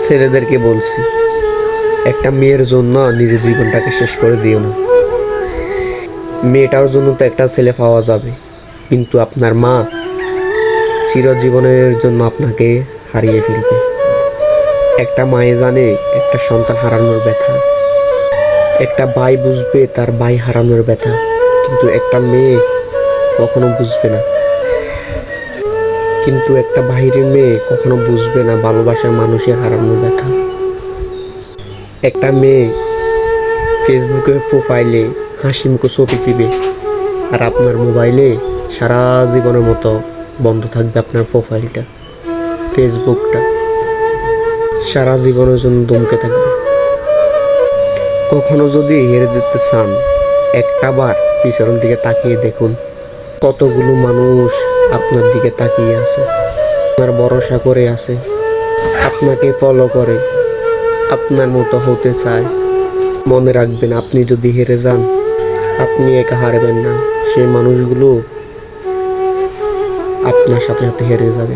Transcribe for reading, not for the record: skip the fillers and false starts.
ছেলেদেরকে বলছি, একটা মেয়ের জন্য নিজের জীবনটাকে শেষ করে দিও না। মেয়েটার জন্য তো একটা ছেলে পাওয়া যাবে, কিন্তু আপনার মা চিরজীবনের জন্য আপনাকে হারিয়ে ফেলবে। একটা মায়ে জানে একটা সন্তান হারানোর ব্যথা, একটা ভাই বুঝবে তার ভাই হারানোর ব্যথা, কিন্তু একটা মেয়ে কখনো বুঝবে না। কিন্তু একটা বাইরের মেয়ে কখনো বুঝবে না ভালোবাসার মানুষের হারানোর ব্যথা। একটা মেয়ে ফেসবুকের প্রোফাইলে হাসি মুখে ছবি দিবে, আর আপনার মোবাইলে সারা জীবনের মতো বন্ধ থাকবে আপনার প্রোফাইলটা, ফেসবুকটা সারা জীবনের জন্য দমকে থাকবে। কখনো যদি হেরে যেতে চান, একটা বার পিছনের দিকে তাকিয়ে দেখুন, কতগুলো মানুষ আপনার দিকে তাকিয়ে আছে, আপনার ভরসা করে আছে, আপনাকে ফলো করে, আপনার মতো হতে চায়। মনে রাখবেন, আপনি যদি হেরে যান, আপনি একা হারবেন না, সেই মানুষগুলো আপনার সাথে সাথে হেরে যাবে।